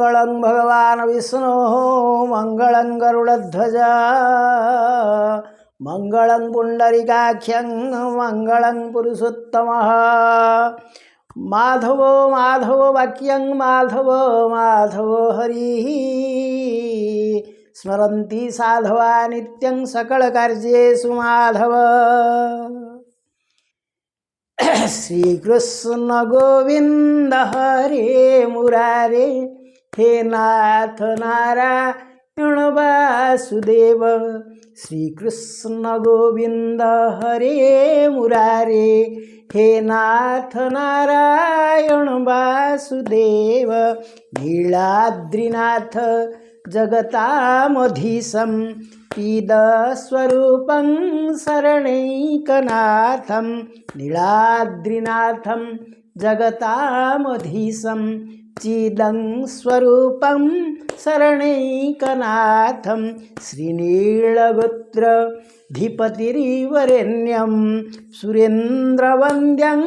मंगलं भगवान् विष्णोः मंगलं गरुडध्वजा मंगलं पुंडरीकाक्षं मंगलं पुरुषोत्तमः माधवो माधव वाक्यं माधव माधव हरिः स्मरन्ति साधवा नित्यं सकलकार्येषु माधव। श्रीकृष्ण गोविंद हरे मुरारे हे नाथ नारायण वासुदेव। श्रीकृष्ण गोविंद हरे मुरारे हे नाथ नारायण वासुदेव। नीलाद्रिनाथ जगतामधीशं पीदस्वरूपं शरणैकनाथं। नीलाद्रिनाथं जगतामधीशं चिदं स्वरूपं शरणैकनाथं। श्रीनीलगोत्रधिपतिरिवरेण्यं सुरेन्द्रवन्द्यं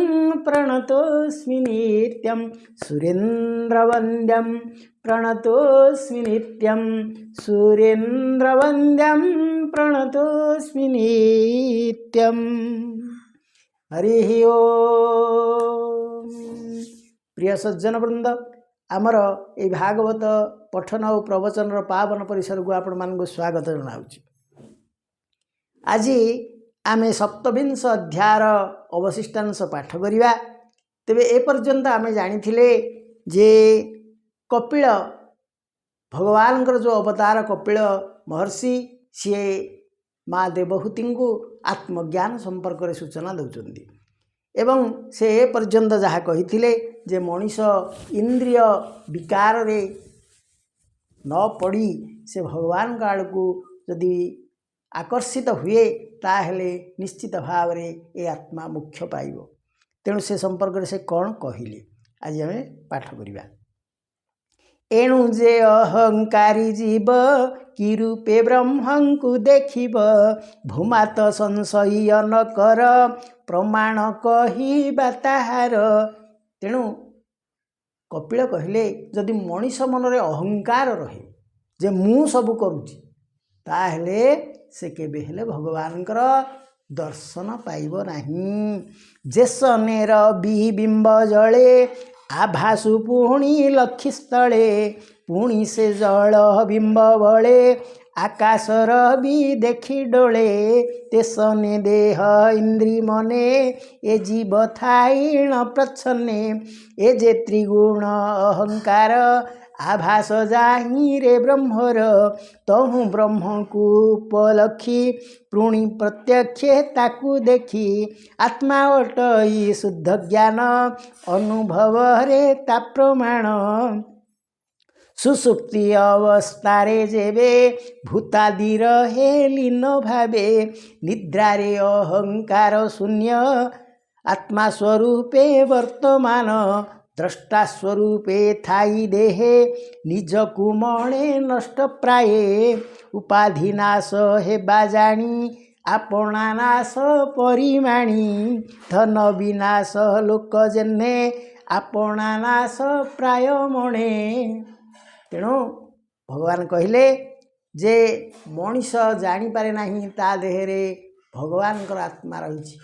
प्रणतोऽस्मि नित्यं। सुरेन्द्रवन्द्यं प्रणतोऽस्मि नित्यं। सुरेन्द्रवन्द्यं प्रणतोऽस्मि नित्यं। हरि ओम। प्रिय सज्जन वृंद, आमर ये भागवत पठन और प्रवचन पावन परिसर को आपण मानक स्वागत जनाऊँ। आज आम सप्तविंश अध्यायर अवशिष्टांश पाठ करिबा। तेबे ए पर्यंत आम जानिथिले जे कपिल भगवान जो अवतार कपिल महर्षि सी माँ देवहूति को आत्मज्ञान संपर्क में सूचना दौरान एवं से ए पर्यंत जहाँ कही जे मनीष इंद्रिय विकार रे न पड़ी से भगवान आड़ को जदि आकर्षित हुए ताहले निश्चित भाव रे ए आत्मा मुख्य पाइब। तेणु से संपर्क से कौन कहले आज आम पाठ करिबा। एणु जे अहंकारी जीव कि रूपे ब्रह्मं को देखिब भूमात संशय न कर प्रमाण कहिबा ताहार। तेणु कपिल कहले जदि मनीष मन रे अहंकार रहे जे मु सब करूची ताहले से केबे हेले भगवानकर दर्शन पाइब नाही। जेसनेर बिबिंब जळे आभासु पुणी लक्षिस्थले पुणी से जल बिंब बळे आकाशर भी देखी डोळे। तेसने देह इंद्री मने ए जीव थाइण प्रच्छन्ने ए जे त्रिगुण अहंकार आभास जाहि रे ब्रह्मर तहु ब्रह्म को उपलक्षी पुणी प्रत्यक्षे ताकू देखी आत्मा अटई शुद्ध ज्ञान अनुभव रे ता प्रमाण। सुसुप्ति अवस्थारे जेबे भूतादि रहे लीन भावे निद्रा रे अहंकार शून्य आत्मा स्वरूपे वर्तमान द्रष्टा स्वरूपे थाई देहे निज कुमणे नष्ट प्राये उपाधि नाश हेबा जानी आपणा नाश परिमाणी धन विनाश लोक जेने आपणा नाश प्राय मणे। तेणु भगवान कहले जे मनीष जानीपारे नहीं ता देहरे भगवानकर आत्मा रही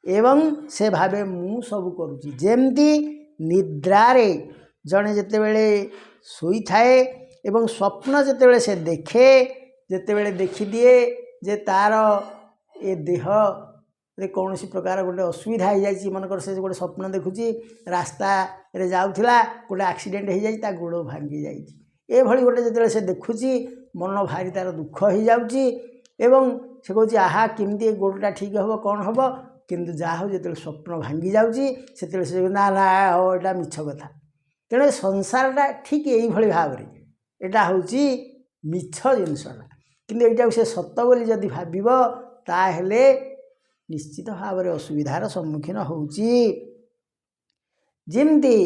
एवं से भावे मु सब करुची। जेमती निद्रारे जड़े जितेबले शोई थाए एवं स्वप्न जितेबले से देखे जितेबले देखिदिए जे तार ए देह रे कौन सी प्रकार गोटे असुविधा हो जाए मनकर से गोटे स्वप्न देखुची रास्ता रे जाउथिला गोटे एक्सीडेंट हो जाए गोड़ भांगी जाए भली गोटे जिते से देखुची मन भारी तार दुख हो जाउची एवं से कहूँ आहा केमती गोड़टा ठीक हम कौन हम किंतु जहाँ हो जो स्वप्न भांगी जाउची से ना ना एटा मिछ कथा। तेणु संसारटा ठीक यही भाव में एटा हूँ मिछ जिनसटा किंतु एटा से सत बोली जदि भाविब ताहेले निश्चित भाव में असुविधार सम्मुखीन होउची। जेमती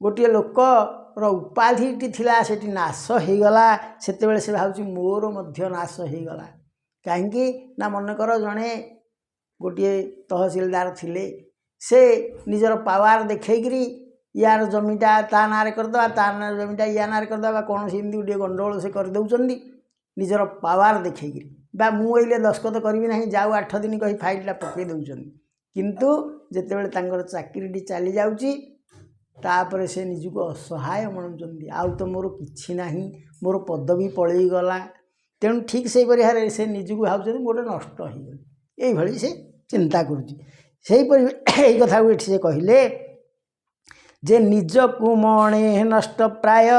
गोटे लोकर उपाधिटी थिला सेठी नाश होगला सेतेबेले से भावुची मोर मध्य नाश होगला कहीं ना मनकर जड़े गोटे तहसीलदार थिले से निजर पावर देखैकरी यार जमीटा ता नाँ करदे ता जमीटा या नाँ करदे कौन सी एमती गोटे गंडगोल से करदे निजर पावर देखिक बा मुझे दस्खत करी ना जाऊ 8 दिन कही फाइलटा पकई दौरान किंतु जितेबाला चाकरी चली जाऊँगी तापर से निजक असहाय मनुंट आउ तो मोर कि ना मोर पदवी पलैगला तेणु ठीक से भाव से निजक भाव गोटे नष्ट हो गली से चिंता करुपरी कथा को से कहले जे निजकु मणे नष्ट प्राय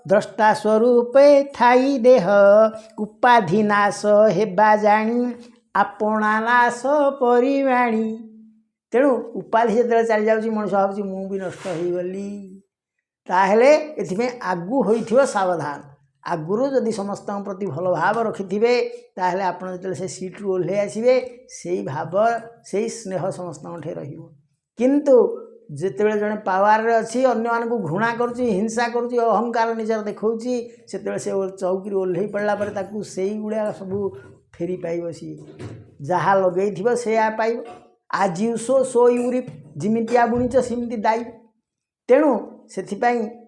द्रष्टा स्वरूपे थाई देह उपाधि नाश हेबा जाणी आपणा नाश परिवाणी तेणु उपाधि जो चली जाऊँगी मनुष्य भावी मु भी नष्ट हो गली ताहले एथि आगु होइथिबो सावधान आगुरु जदि समस्त प्रति भल भाव रखिथिबे ताहले आपण जतले से सीट्रु ओल्हे आसिबे सेई भाव सेई स्नेह समस्त ठे रहिबो किंतु जितेबाला जड़े पावर अच्छी अन्य मानक घृणा करुच्ची हिंसा करुच्ची अहंकार निजर देखौची सेतेबाला से चौकी ओल्हे पड़ला पर ताकू सेई गुड़ा सब फेरी पाइब सी जहाँ लगे से पाइब आज यू सो यू रिप जिमितिया बुणीच सेमती दायी तेणु से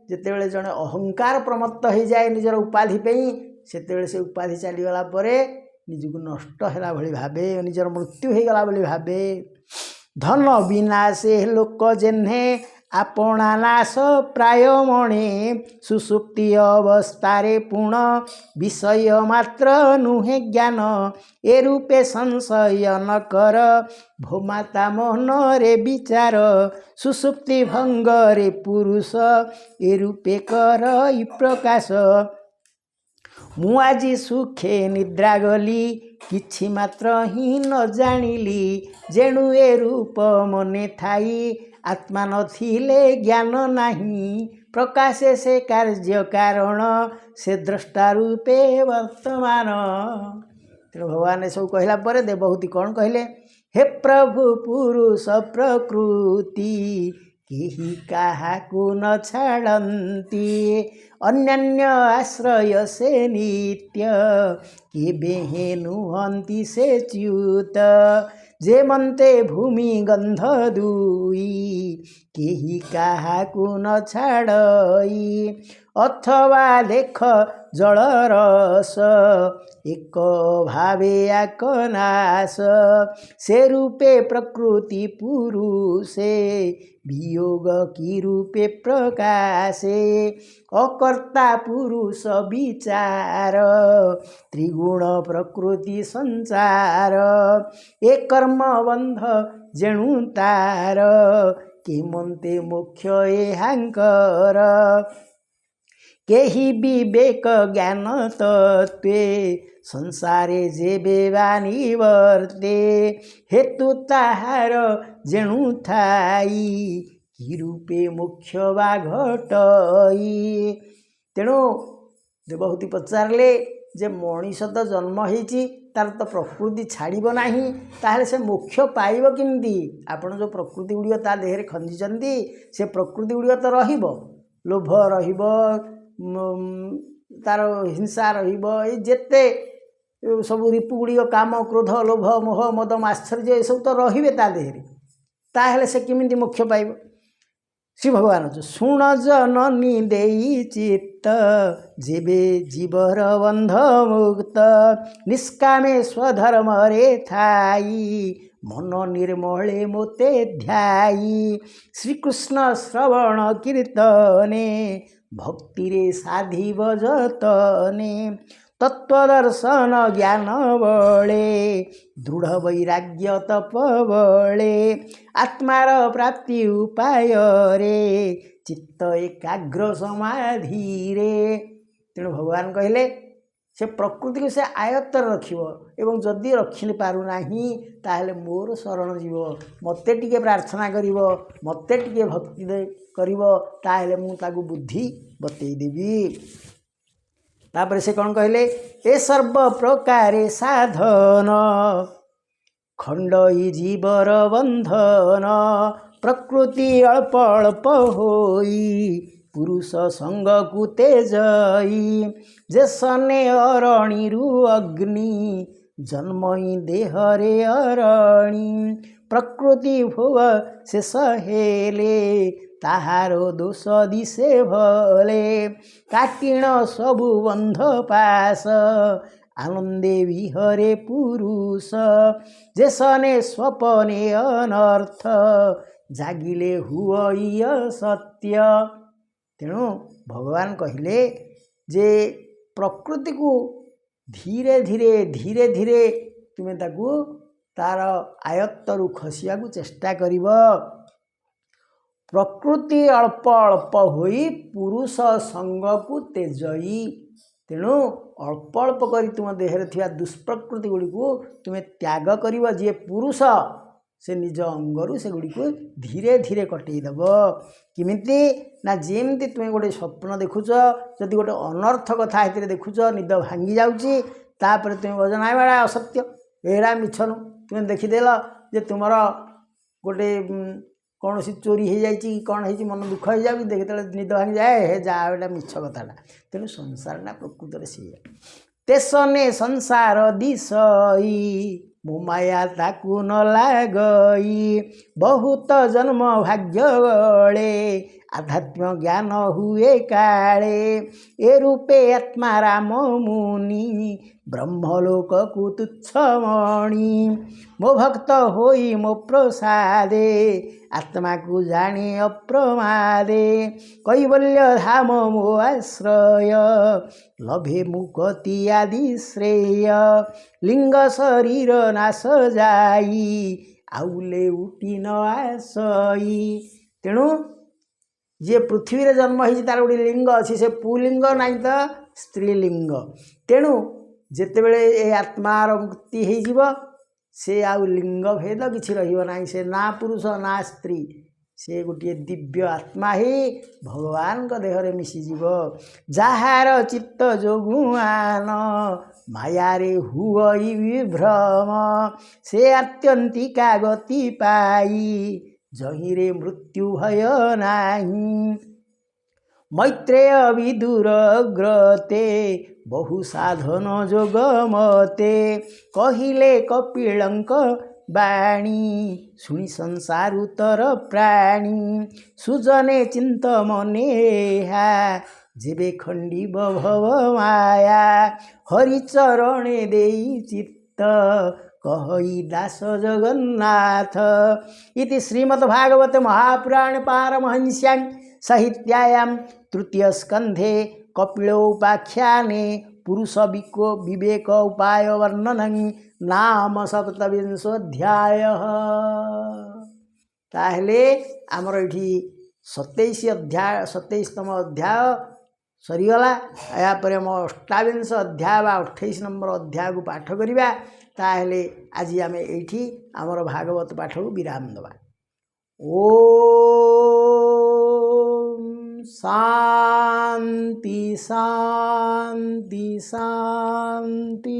जितेबाला जड़े अहंकार प्रमत्त हो जाए निजर उपाधि सेतेबाला से उपाधि चलीगला निजक नष्ट है भली भावे निजर मृत्यु हो गला भली भावे धन विनाशे लोक जेन्हे आपणा नाश प्राय मणे सुसुप्ति अवस्थारे पूर्ण विषय मात्र नुहे ज्ञान ए रूपे संशय न कर भोमाता मोहन रे विचार सुसुप्ति भंग रे पुरुष ए रूपे कर इ प्रकाश मु आज सुखे निद्रा गली किछि मात्र ही न जानिली जेणु ए रूप मने थाई आत्मा नथिले ज्ञान नाही प्रकाशे से कार्य कारण से द्रष्टा रूपे वर्तमान तेणु भगवान सब कहला पर देवहूति कौन कहले हे प्रभु पुरुष प्रकृति केही काहाकु न छाड़ती अन्यान्य आश्रय से नित्य केबे हे नुहंती से च्युत जे मनते भूमि गंध दुई केही काहाकु न छाड़ई अथवा लेख जल रस एक भावे आकनाश से रूपे प्रकृति पुरुषे वियोग की रूपे प्रकाशे अकर्ता पुरुष विचार त्रिगुण प्रकृति संचार एक कर्म बंध जेणु तार के मनते मोक्ष एहांकर केही विवेक ज्ञान तत्वे संसारे जेबे निवर्ते हेतु ताहार जेणु थाई कि रूपे मोक्ष वा घटई तेणु देवहूति पचारे जे मनीष तो जन्म होइछि तार तो प्रकृति छाड़ब नहीं ताहले से मोक्ष पाइब केमती आपण जो प्रकृति गुड़िक ता देहरे खंजीचंती से प्रकृति गुड़िक तो रहिब लोभ रहिब तार हिंसा रहिब ए जेते सब रिपु गुड़िक काम क्रोध लोभ मोह मद आश्चर्य ये सब तो रहिबे ता देहरे ताहले से केमिति मोक्ष पाइब श्री भगवान शुण जननी देई चित्त जेबे जीवर बंध मुक्त निष्कामे स्वधर्म रे थाई मन निर्मले मोते ध्याई श्रीकृष्ण श्रवण कीर्तने भक्ति रे साधिब जतने तत्वदर्शन ज्ञान बळे दृढ़ वैराग्य तप बळे आत्मार प्राप्ति उपाय रे चित्त एकाग्र समाधि रे तेणु भगवान कहले से प्रकृति को से आयत्त रखिब एवं जदि रखि पारुना ताहले मोर शरण जीव मते टिके प्रार्थना करिव मते टिके भक्ति करिव ताहले मु ताकु बुद्धि बतई देवी तापर से कौन कहले ए सर्व प्रकारे साधन खंडई जीवर बंधन प्रकृति अल्प अल्प होई पुरुष संग कुते जई जे सने अरणीरु अग्नि जन्मई देहरे अरणी प्रकृति भोग से सहेले ତାହାର ଦୋଷ ଦିଶେ ଭଲେ କାଟିଣ ସବୁ ବନ୍ଧ ପାଶ ଆନନ୍ଦେ ବିହରେ ପୁରୁଷ ଯେସନେ ସ୍ୱପନେ ଅନର୍ଥ ଜାଗିଲେ ହୁଅ ସତ୍ୟ। ତେଣୁ ଭଗବାନ କହିଲେ ଯେ ପ୍ରକୃତିକୁ ଧୀରେ ଧୀରେ ତୁମେ ତାକୁ ତାର ଆୟତ୍ତରୁ ଖସିବାକୁ ଚେଷ୍ଟା କରିବ। ପ୍ରକୃତି ଅଳ୍ପ ଅଳ୍ପ ହୋଇ ପୁରୁଷ ସଙ୍ଗକୁ ତେଜଇ। ତେଣୁ ଅଳ୍ପ ଅଳ୍ପ କରି ତୁମ ଦେହରେ ଥିବା ଦୁଷ୍ପ୍ରକୃତି ଗୁଡ଼ିକୁ ତୁମେ ତ୍ୟାଗ କରିବ। ଯିଏ ପୁରୁଷ ସେ ନିଜ ଅଙ୍ଗରୁ ସେଗୁଡ଼ିକୁ ଧୀରେ ଧୀରେ କଟେଇ ଦେବ। କେମିତି ନା ଯେମିତି ତୁମେ ଗୋଟେ ସ୍ୱପ୍ନ ଦେଖୁଛ, ଯଦି ଗୋଟେ ଅନର୍ଥ କଥା ସେଥିରେ ଦେଖୁଛ, ନିଦ ଭାଙ୍ଗି ଯାଉଛି, ତାପରେ ତୁମେ କହୁଛ ନାଇଁ ଏଇଟା ଅସତ୍ୟ, ଏଇଟା ମିଛ ନୁହଁ। ତୁମେ ଦେଖିଦେଲ ଯେ ତୁମର ଗୋଟେ କୌଣସି ଚୋରି ହେଇଯାଇଛି, କ'ଣ ହେଇଛି, ମନ ଦୁଃଖ ହେଇଯାଉଛି, ଯେତେବେଳେ ନିଦ ଭାଙ୍ଗିଯାଏ ହେ ଯାହା ଏଇଟା ମିଛ କଥାଟା। ତେଣୁ ସଂସାରଟା ପ୍ରକୃତରେ ସେଇଆ। ତେସନେ ସଂସାର ଦିଶଇ ମୋ ମାୟା ତାକୁ ନ ଲାଗଇ ବହୁତ ଜନ୍ମ ଭାଗ୍ୟ ଗଳେ ଆଧ୍ୟାତ୍ମ ଜ୍ଞାନ ହୁଏ କାଳେ ଏ ରୂପେ ଆତ୍ମା ରାମ ମୁନି ବ୍ରହ୍ମଲୋକକୁ ତୁଚ୍ଛ ମଣି ମୋ ଭକ୍ତ ହୋଇ ମୋ ପ୍ରସାଦେ ଆତ୍ମାକୁ ଜାଣି ଅପ୍ରମାଦେ କୈବଲ୍ୟ ଧାମ ମୋ ଆଶ୍ରୟ ଲଭେ ମୁକତି ଆଦି ଶ୍ରେୟ ଲିଙ୍ଗ ଶରୀର ନାଶ ଯାଇ ଆଉଲେ ଉଠି ନ ଆସଇ। ତେଣୁ ଯିଏ ପୃଥିବୀରେ ଜନ୍ମ ହେଇଛି ତାର ଗୋଟେ ଲିଙ୍ଗ ଅଛି, ସେ ପୁଲିଙ୍ଗ ନାହିଁ ତ ସ୍ତ୍ରୀଲିଙ୍ଗ। ତେଣୁ ଯେତେବେଳେ ଏ ଆତ୍ମାର ମୁକ୍ତି ହେଇଯିବ ସେ ଆଉ ଲିଙ୍ଗ ଭେଦ କିଛି ରହିବ ନାହିଁ। ସେ ନା ପୁରୁଷ ନା ସ୍ତ୍ରୀ, ସେ ଗୋଟିଏ ଦିବ୍ୟ ଆତ୍ମା ହେଇ ଭଗବାନଙ୍କ ଦେହରେ ମିଶିଯିବ। ଯାହାର ଚିତ୍ତ ଯୋଗୁଆନ ମାୟାରେ ହୁଅଇ ବିଭ୍ରମ ସେ ଆତ୍ୟନ୍ତିକା ଗତି ପାଇ ଜହିଁରେ ମୃତ୍ୟୁ ଭୟ ନାହିଁ। ମୈତ୍ରେୟ ବିଦୁର ଗ୍ରତେ ବହୁ ସାଧନ ଯୋଗ ମତେ କହିଲେ କପିଳଙ୍କ ବାଣୀ ଶୁଣି ସଂସାରୁତର ପ୍ରାଣୀ ସୁଜନେ ଚିନ୍ତ ମନେ ଏହା ଯେବେ ଖଣ୍ଡିବ ଭବ ମାୟା ହରିଚରଣେ ଦେଇ ଚିତ୍ତ କହଇ ଦାସ ଜଗନ୍ନାଥ। ଇତି ଶ୍ରୀମଦ୍ଭାଗବତେ ମହାପୁରାଣେ ପାରମହଂସ୍ୟାଂ ସାହିତ୍ୟାୟାं ତୃତୀୟ ସ୍କନ୍ଧେ କପିଳୋପାଖ୍ୟାନେ ପୁରୁଷ ବିବେକ ଉପାୟ ବର୍ଣ୍ଣନଂ ନାମ ସପ୍ତବିଂଶୋଧ୍ୟାୟ। ତାହେଲେ ଆମର ଏଠି 27ତମ ଅଧ୍ୟାୟ ସରିଗଲା। ଏହାପରେ ଆମ 28 ଅଧ୍ୟାୟ ବା 28 ନମ୍ବର ଅଧ୍ୟାୟକୁ ପାଠ କରିବା। ତାହେଲେ ଆଜି ଆମେ ଏଇଠି ଆମର ଭାଗବତ ପାଠକୁ ବିରାମ ଦେବା। ଓମ୍ ଶାନ୍ତି ଶାନ୍ତି ଶାନ୍ତି।